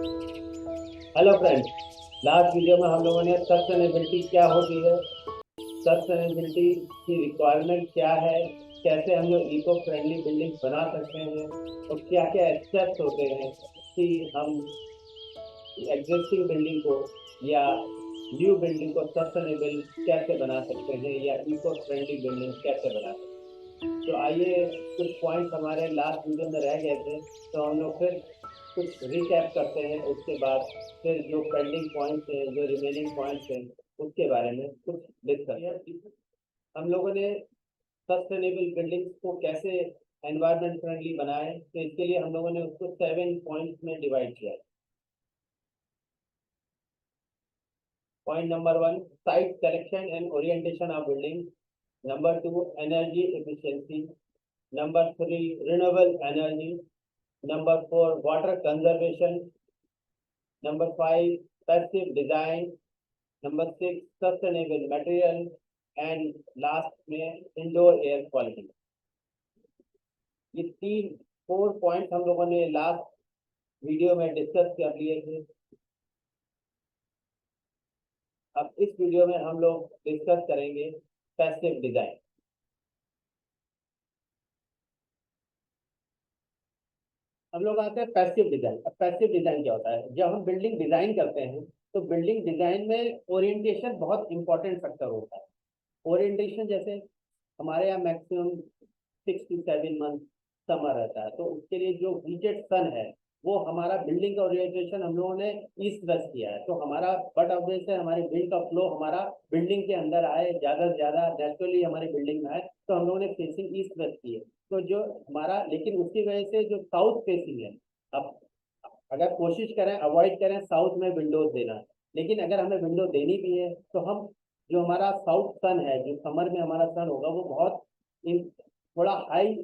Hello friends. Last video में हम लोगों ने सस्टेनेबिलिटी क्या होती है, सस्टेनेबिलिटी की रिक्वायरमेंट क्या है, कैसे हम लोग इको फ्रेंडली बिल्डिंग बना सकते हैं और क्या क्या स्टेप्स होते हैं कि हम एग्जिस्टिंग बिल्डिंग को या न्यू बिल्डिंग को सस्टेनेबल कैसे बना सकते हैं या इको फ्रेंडली बिल्डिंग कैसे बना सकते हैं। तो आइए, कुछ पॉइंट्स हमारे लास्ट वीडियो में रह गए थे, तो हम लोग फिर कुछ रिकैप करते हैं। उसके बाद फिर जो पेंडिंग पॉइंट्स हैं, जो रिमेनिंग पॉइंट्स हैं, उसके बारे में कुछ डिस्कस हैं। हम लोगों ने सस्टेनेबल बिल्डिंग्स को कैसे एनवायरमेंट फ्रेंडली बनाए, तो इसके लिए हम लोगों ने उसको 7 पॉइंट्स में डिवाइड किया है। Point number 1, site selection and orientation of building. Number 2, energy efficiency. Number 3, renewable energy. Number 4, water conservation. Number 5, passive design. Number 6, sustainable material. And last में इंडोर एयर क्वालिटी। ये 4 पॉइंट हम लोगों ने last video में discuss कर लिए थे। अब इस वीडियो में हम लोग डिस्कस करेंगे पैसिव डिजाइन। हम लोग आते हैं पैसिव डिजाइन। अब पैसिव डिजाइन क्या होता है? जब हम बिल्डिंग डिजाइन करते हैं तो बिल्डिंग डिजाइन में ओरिएंटेशन बहुत इंपॉर्टेंट फैक्टर होता है। ओरिएंटेशन जैसे हमारे यहाँ मैक्सिमम 6 to 7 मंथ समर रहता है, तो उसके लिए जो हीटेड सन है वो हमारा बिल्डिंग का ओरिएंटेशन हम लोगों ने ईस्ट वेस्ट किया है। तो हमारा बट ऑब्वियस है हमारे बिल्ड का फ्लो हमारा बिल्डिंग के अंदर आए, ज्यादा से ज्यादा नेचुरली हमारी बिल्डिंग में आए, तो हम लोगों ने फेसिंग ईस्ट वेस्ट की है। तो जो हमारा, लेकिन उसकी वजह से जो साउथ फेसिंग है, अब अगर कोशिश करें अवॉइड करें साउथ में विंडोज देना, लेकिन अगर हमें विंडो देनी भी है तो हम जो हमारा साउथ सन है, जो समर में हमारा सन होगा वो बहुत थोड़ा हाई,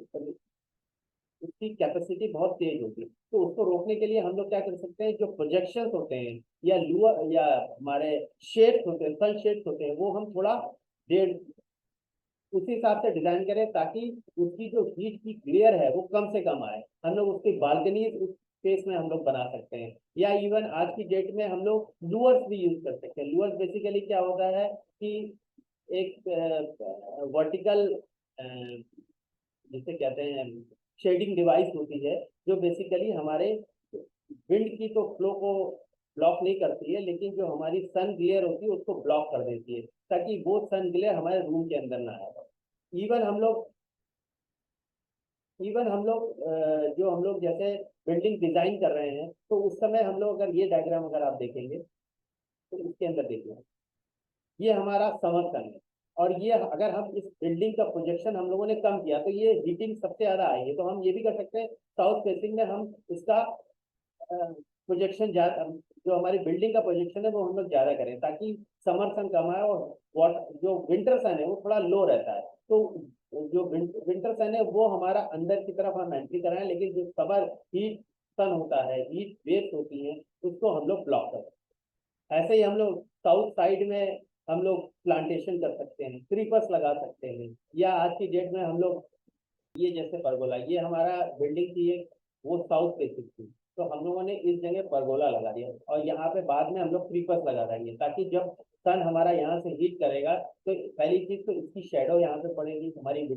उसकी कैपेसिटी बहुत तेज होगी। तो उसको रोकने के लिए हम लोग क्या कर सकते हैं, जो प्रोजेक्शन होते हैं या लूअर या हमारे शेड्स होते हैं, सन शेड्स होते हैं, वो हम थोड़ा डेढ़ उसी हिसाब से डिजाइन करें ताकि उसकी जो हीट की ग्लेयर है वो कम से कम आए। हम लोग उसकी बालकनी उस स्पेस में हम लोग बना सकते हैं, या इवन आज की डेट में हम लोग लूअर्स भी यूज कर सकते हैं। लूअर्स बेसिकली क्या होता है कि एक वर्टिकल, जिसे कहते हैं शेडिंग डिवाइस होती है, जो बेसिकली हमारे विंड की तो फ्लो को ब्लॉक नहीं करती है, लेकिन जो हमारी सन ग्लेयर होती है उसको ब्लॉक कर देती है, ताकि वो सन ग्लेयर हमारे रूम के अंदर ना आए। इवन हम लोग इवन हम लोग जो हम लोग जैसे बिल्डिंग डिजाइन कर रहे हैं, तो उस समय हम लोग अगर ये डायग्राम अगर आप देखेंगे तो इसके अंदर देखिए, ये हमारा समर्थन है। और ये अगर हम इस बिल्डिंग का प्रोजेक्शन हम लोगों ने कम किया तो ये हीटिंग सबसे ज्यादा आई है, तो हम ये भी कर सकते हैं साउथ फेसिंग में हम इसका प्रोजेक्शन ज्यादा, जो हमारी बिल्डिंग का प्रोजेक्शन है वो हम लोग ज्यादा करें ताकि समर सन कम आए और जो विंटर सन है वो थोड़ा लो रहता है। तो जो विंटर सन है वो हमारा अंदर की तरफ हम एंट्री कराएं, लेकिन जो समर हीट सन होता है, हीट वेव्स होती है, उसको हम लोग ब्लॉक करें। ऐसे ही हम लोग साउथ साइड में हम लोग प्लांटेशन कर सकते हैं, क्रीपर्स लगा सकते हैं, या आज की डेट में हम लोग ये जैसे परगोला, ये हमारा बिल्डिंग थी एक, वो साउथ फेसिंग थी, तो हम लोगों ने इस जगह परगोला लगा दिया और यहाँ पे बाद में हम लोग क्रीपर्स लगा देंगे ताकि जब सन हमारा यहाँ से हीट करेगा तो पहली चीज तो इसकी शेडो यहाँ पे पड़ेगी, हमारी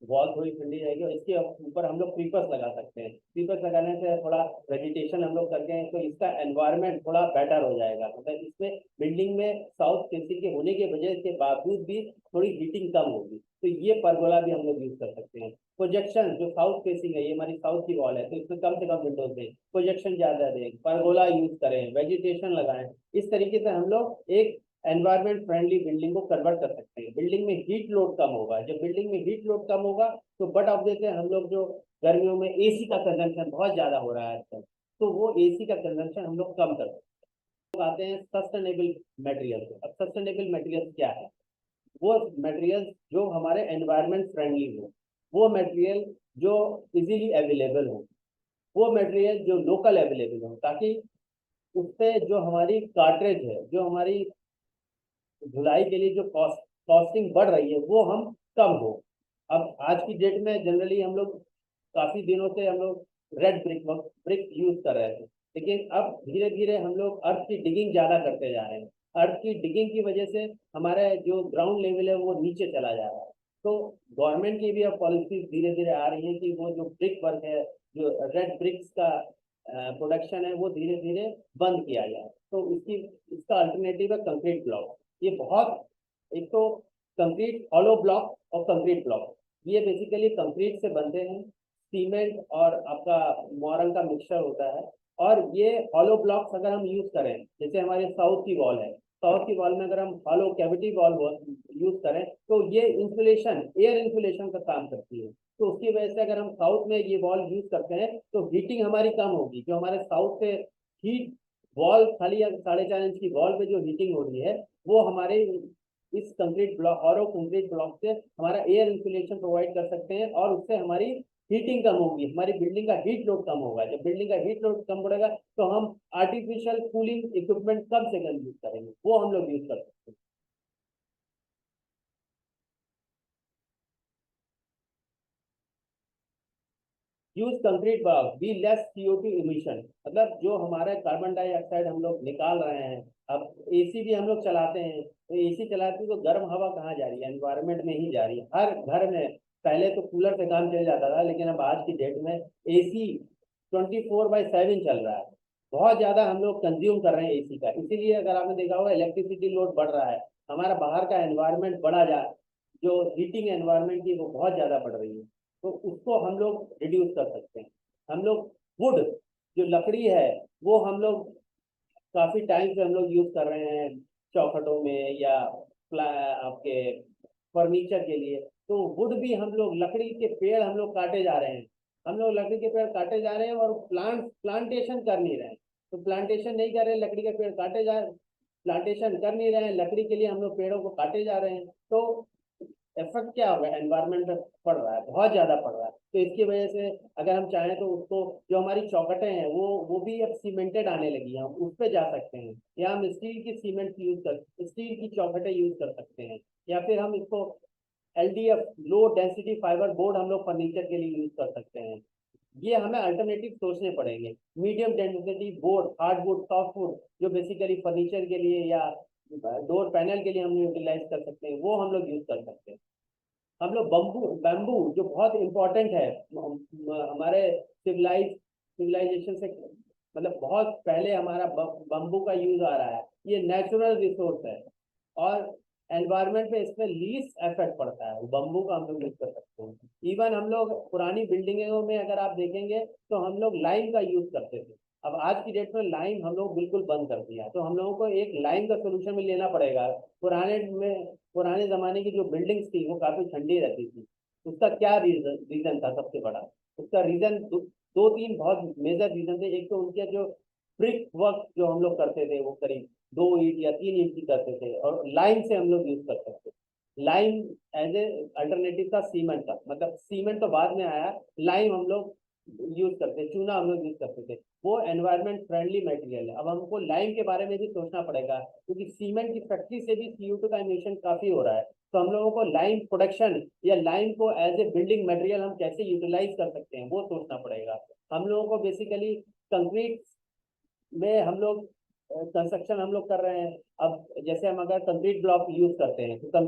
वॉल थोड़ी ठंडी रहेगी, और इसके ऊपर हम लोग क्रीपर्स लगा सकते हैं। क्रीपर्स लगाने से थोड़ा वेजिटेशन हम लोग करते हैं तो इसका एनवायरनमेंट थोड़ा बेटर हो जाएगा, मतलब इसमें बिल्डिंग में साउथ फेसिंग के होने की वजह के बावजूद भी थोड़ी हीटिंग कम होगी, तो ये परगोला भी हम लोग यूज कर सकते हैं। प्रोजेक्शन जो साउथ फेसिंग है, ये हमारी साउथ की वॉल है, तो इसमें कम से कम विंडोज दें, प्रोजेक्शन ज्यादा दें, परगोला यूज करें, वेजिटेशन लगाएं। इस तरीके से हम लोग एक एनवायरमेंट फ्रेंडली बिल्डिंग को कन्वर्ट कर सकते हैं। बिल्डिंग में हीट लोड कम होगा, जब बिल्डिंग में हीट लोड कम होगा तो बट ऑफ देते हैं हम लोग जो गर्मियों में एसी का कंजम्पशन बहुत ज्यादा हो रहा है आजकल, तो वो एसी का कंजम्पशन हम लोग कम कर सकते हैं। लोग आते हैं सस्टेनेबल मटेरियल पे। अब सस्टेनेबल मटेरियल क्या है? वो मटेरियल जो हमारे एनवायरमेंट फ्रेंडली हो, वो मटेरियल जो इजीली अवेलेबल हो, वो मटेरियल जो लोकल अवेलेबल हो, ताकि उससे जो हमारी कार्ट्रेज है, जो हमारी धुलाई के लिए जो कॉस्टिंग बढ़ रही है वो हम कम हो। अब आज की डेट में जनरली हम लोग काफी दिनों से हम लोग रेड ब्रिक यूज कर रहे थे, लेकिन अब धीरे धीरे हम लोग अर्थ की डिगिंग ज़्यादा करते जा रहे हैं। अर्थ की डिगिंग की वजह से हमारा जो ग्राउंड लेवल है वो नीचे चला जा रहा है। तो गवर्नमेंट की भी अब पॉलिसीज धीरे धीरे आ रही है कि वो जो ब्रिक वर्क है, जो रेड ब्रिक्स का प्रोडक्शन है, वो धीरे धीरे बंद किया जाए। तो इसकी इसका अल्टरनेटिव है कंक्रीट ब्लॉक। ये बहुत, एक तो कंक्रीट हॉलो ब्लॉक और कंक्रीट ब्लॉक, ये बेसिकली कंक्रीट से बनते हैं, सीमेंट और आपका मोरंग का मिक्सचर होता है। और ये हॉलो ब्लॉक्स अगर हम यूज करें, जैसे हमारे साउथ की वॉल है, साउथ की वॉल में अगर हम हॉलो कैविटी वॉल यूज करें तो ये इंसुलेशन, एयर इंसुलेशन का काम करती है। तो उसकी वजह से अगर हम साउथ में ये वॉल यूज करते हैं तो हीटिंग हमारी कम होगी। जो हमारे साउथ से हीट वॉल खाली 4.5 इंच की वॉल पे जो हीटिंग हो रही है, वो हमारे इस कंक्रीट ब्लॉक और कंक्रीट ब्लॉक से हमारा एयर इंसुलेशन प्रोवाइड कर सकते हैं, और उससे हमारी हीटिंग कम होगी, हमारी बिल्डिंग का हीट लोड कम होगा। जब बिल्डिंग का हीट लोड कम बढ़ेगा तो हम आर्टिफिशियल कूलिंग इक्विपमेंट कम से कम यूज करेंगे, वो हम लोग यूज कर सकते हैं। Use concrete block, be less CO2 emission, मतलब जो हमारा कार्बन डाइऑक्साइड हम लोग निकाल रहे हैं। अब एसी भी हम लोग चलाते हैं, तो एसी चलाते तो गर्म हवा कहाँ जा रही है, एनवायरमेंट में ही जा रही है हर घर में। पहले तो कूलर से काम चल जाता था, लेकिन अब आज की डेट में एसी 24/7 चल रहा है। बहुत ज्यादा हम लोग कंज्यूम कर रहे हैं एसी का, इसीलिए अगर आपने देखा होगा इलेक्ट्रिसिटी लोड बढ़ रहा है। हमारा बाहर का एनवायरमेंट बढ़ा जा, जो हीटिंग एनवायरमेंट की वो बहुत ज्यादा बढ़ रही है। तो उसको हम लोग रिड्यूस कर सकते हैं। हम लोग वुड, जो लकड़ी है, वो हम लोग काफी टाइम से हम लोग यूज कर रहे हैं चौखटों में या आपके फर्नीचर के लिए। तो वुड भी हम लोग, लकड़ी के पेड़ हम लोग काटे जा रहे हैं। हम लोग लकड़ी के पेड़ काटे जा रहे हैं और प्लांटेशन कर नहीं रहे हैं। तो प्लांटेशन नहीं कर रहे हैं, लकड़ी के पेड़ काटे जा, प्लांटेशन कर नहीं रहे हैं, लकड़ी के लिए हम लोग पेड़ों को काटे जा रहे हैं। तो इफेक्ट क्या होगा, एनवायरमेंट पे पड़ रहा है, बहुत ज्यादा पड़ रहा है। तो इसकी वजह से अगर हम चाहें तो उसको, जो हमारी चौखटें हैं वो भी अब सीमेंटेड आने लगी हैं, हम उस पे जा सकते हैं, या हम स्टील की सीमेंट यूज कर, स्टील की चौखटें यूज कर सकते हैं। या फिर हम इसको LDF, low density fibre board, हम लोग फर्नीचर के लिए यूज कर सकते हैं। ये हमें अल्टरनेटिव सोचने पड़ेंगे। Medium density board, hardwood, softwood, जो बेसिकली फर्नीचर के लिए या डोर पैनल के लिए हम यूटिलाइज कर सकते हैं, वो हम लोग यूज कर सकते हैं। हम लोग बम्बू, बैम्बू जो बहुत इंपॉर्टेंट है, हमारे सिविलाइजेशन से, मतलब बहुत पहले हमारा बम्बू का यूज आ रहा है। ये नेचुरल रिसोर्स है और एनवायरनमेंट पे इसमें लीस्ट इफेक्ट पड़ता है, बम्बू का हम लोग यूज कर सकते हैं। इवन हम लोग पुरानी बिल्डिंगों में अगर आप देखेंगे तो हम लोग लाइम का यूज करते थे। अब आज की डेट में लाइम हम लोग बिल्कुल बंद कर दिया, तो हम लोगों को एक लाइम का सोल्यूशन भी लेना पड़ेगा। पुराने जमाने की जो बिल्डिंग्स थी वो काफी ठंडी रहती थी। उसका क्या रीजन रीजन था सबसे बड़ा? उसका रीजन दो तीन बहुत मेजर रीजन थे। एक तो उनके जो ब्रिक वर्क जो हम लोग करते थे, वो करीब 2 ईंट या 3 ईंट की करते थे, और लाइम से हम लोग यूज कर सकते थे। लाइम एज ए अल्टरनेटिव था सीमेंट का, मतलब सीमेंट तो बाद में आया, लाइम हम लोग यूज करते, चूना हम लोग यूज करते थे। वो एनवायरमेंट फ्रेंडली मटेरियल है। अब हमको लाइम के बारे में भी सोचना पड़ेगा, क्योंकि सीमेंट की फैक्ट्री से भी CO2 का इमिशन काफी हो रहा है। तो हम लोगों को लाइम प्रोडक्शन या लाइम को एज ए बिल्डिंग मटेरियल हम कैसे यूटिलाइज कर सकते हैं, वो सोचना पड़ेगा। हम लोगों को बेसिकली कंक्रीट में हम लोग कंस्ट्रक्शन हम लोग कर रहे हैं। अब जैसे हम अगर कंक्रीट ब्लॉक यूज करते हैं तो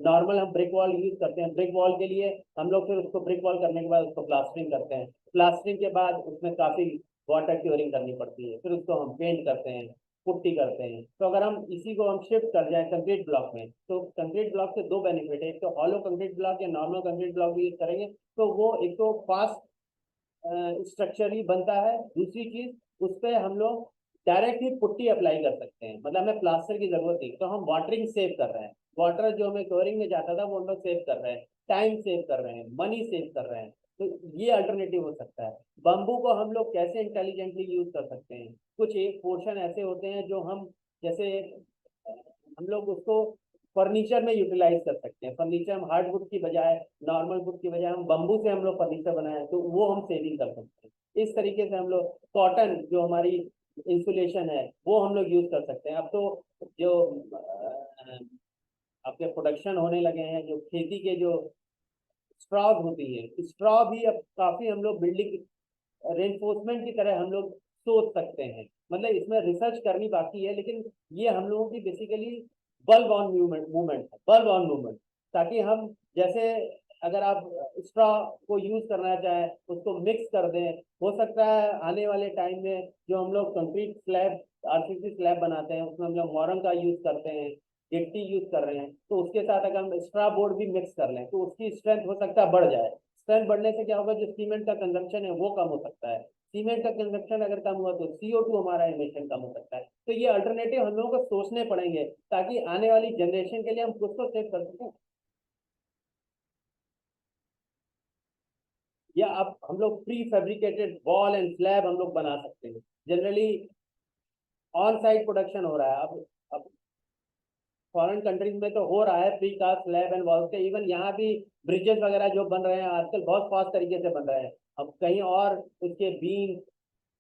नॉर्मल हम ब्रिक वॉल यूज करते हैं। ब्रिक वॉल के लिए हम लोग फिर उसको ब्रिक वॉल करने के बाद उसको प्लास्टरिंग करते हैं। प्लास्टरिंग के बाद उसमें काफी वाटर क्योरिंग करनी पड़ती है, फिर उसको हम पेंट करते हैं, पुट्टी करते हैं। तो अगर हम इसी को हम शिफ्ट कर जाए कंक्रीट ब्लॉक में, तो कंक्रीट ब्लॉक से दो बेनिफिट है। एक तो हॉलो कंक्रीट ब्लॉक या नॉर्मल कंक्रीट ब्लॉक भी यूज करेंगे तो वो एक तो फास्ट स्ट्रक्चर ही बनता है। दूसरी चीज, उस पर हम लोग डायरेक्ट ही पुट्टी अप्लाई कर सकते हैं, मतलब हमें प्लास्टर की जरूरत नहीं। तो हम वाटरिंग सेव कर रहे हैं, वाटर जो हमें क्योरिंग में जाता था वो हम लोग सेव कर रहे हैं, टाइम सेव कर रहे हैं, मनी सेव कर रहे हैं। तो ये अल्टरनेटिव हो सकता है। बम्बू को हम लोग कैसे इंटेलिजेंटली यूज कर सकते हैं? कुछ एक पोर्शन ऐसे होते हैं जो हम, जैसे हम लोग उसको फर्नीचर में यूटिलाइज कर सकते हैं। फर्नीचर हम हार्डवुड की बजाय, नॉर्मल वुड की बजाय हम बम्बू से हम लोग फर्नीचर बनाए, तो वो हम सेविंग कर सकते हैं। इस तरीके से हम लोग कॉटन, जो हमारी इंसुलेशन है, वो हम लोग यूज कर सकते हैं। अब तो जो आपके प्रोडक्शन होने लगे हैं, जो खेती के जो स्ट्रॉ होती है, स्ट्रॉ भी अब काफी हम लोग बिल्डिंग रेनफोर्समेंट की तरह हम लोग सोच सकते हैं। मतलब इसमें रिसर्च करनी बाकी है, लेकिन ये हम लोगों की बेसिकली बल्ब ऑन मूवमेंट है, बल्ब ऑन मूवमेंट। ताकि हम जैसे अगर आप स्ट्रॉ को यूज करना चाहें, उसको मिक्स कर दें। हो सकता है आने वाले टाइम में जो हम लोग कंक्रीट स्लैब, आरसीसी स्लैब बनाते हैं, उसमें हम लोग मोरंग का यूज करते हैं, गिट्टी यूज कर रहे हैं, तो उसके साथ अगर हम स्ट्रा बोर्ड भी मिक्स कर लें तो उसकी स्ट्रेंथ हो सकता है बढ़ जाए। स्ट्रेंथ बढ़ने से क्या होगा, जो सीमेंट का कंजम्पशन है वो कम हो सकता है। सीमेंट का कंजम्पशन अगर कम हुआ तो CO2 हमारा इमिशन कम हो सकता है। तो ये अल्टरनेटिव हम लोगों को सोचने पड़ेंगे, ताकि आने वाली जनरेशन के लिए हम कुछ तो सेव कर सकें। या अब हम लोग pre fabricated wall and slab हम लोग बना सकते हैं। जनरली ऑन साइट प्रोडक्शन हो रहा है अब फॉरेन कंट्रीज में तो हो रहा है precast slab and wall के। इवन यहाँ भी ब्रिजेस वगैरह जो बन रहे हैं आजकल बहुत फास्ट तरीके से बन रहे हैं। अब कहीं और उसके बीम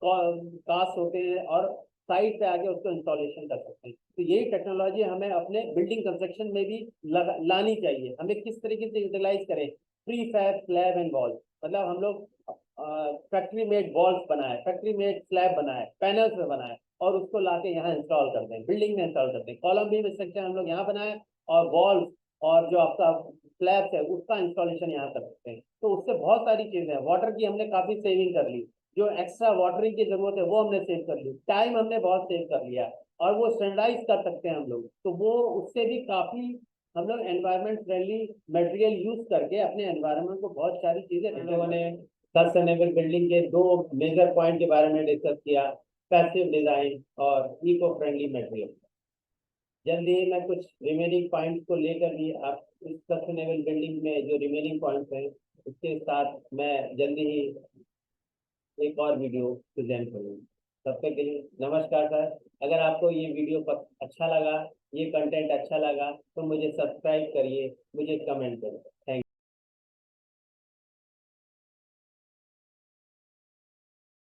कास्ट होते हैं और साइड पे आके उसको इंस्टॉलेशन कर सकते हैं। तो यही टेक्नोलॉजी हमें अपने बिल्डिंग कंस्ट्रक्शन में भी लानी चाहिए। हमें किस तरीके से यूटिलाइज करें prefab slab and wall. मतलब हम लोग फैक्ट्री मेड वॉल्स बनाए, फैक्ट्री मेड स्लैब बनाए, पैनल्स में बनाए, और उसको लाके यहाँ इंस्टॉल करते हैं, बिल्डिंग में इंस्टॉल करते हैं। कॉलम बीम स्ट्रक्चर हम लोग यहाँ बनाए, और वॉल्स और जो आपका स्लैब है उसका इंस्टॉलेशन यहाँ कर सकते हैं। तो उससे बहुत सारी चीजें हैं। वाटर की हमने काफी सेविंग कर ली, जो एक्स्ट्रा वाटरिंग की जरूरत है वो हमने सेव कर ली, टाइम हमने बहुत सेव कर लिया, और वो स्टैंडर्डाइज कर सकते हैं हम लोग। तो वो उससे भी काफी हम लोग एनवायरमेंट फ्रेंडली मटेरियल यूज करके अपने एनवायरमेंट को बहुत सारी चीजें। हम लोगों ने सस्टेनेबल बिल्डिंग के 2 मेजर पॉइंट के बारे में डिस्कस किया, पैसिव डिजाइन और इको फ्रेंडली मटेरियल। जल्दी ही मैं कुछ रिमेनिंग पॉइंट्स को लेकर भी आप इस सस्टेनेबल बिल्डिंग में जो रिमेनिंग पॉइंट्स हैं उसके साथ मैं जल्दी ही एक और वीडियो प्रेजेंट करूँगा। तब तक के लिए नमस्कार सर। अगर आपको ये वीडियो अच्छा लगा, ये कंटेंट अच्छा लगा, तो मुझे सब्सक्राइब करिए, मुझे कमेंट करिए। Thank you.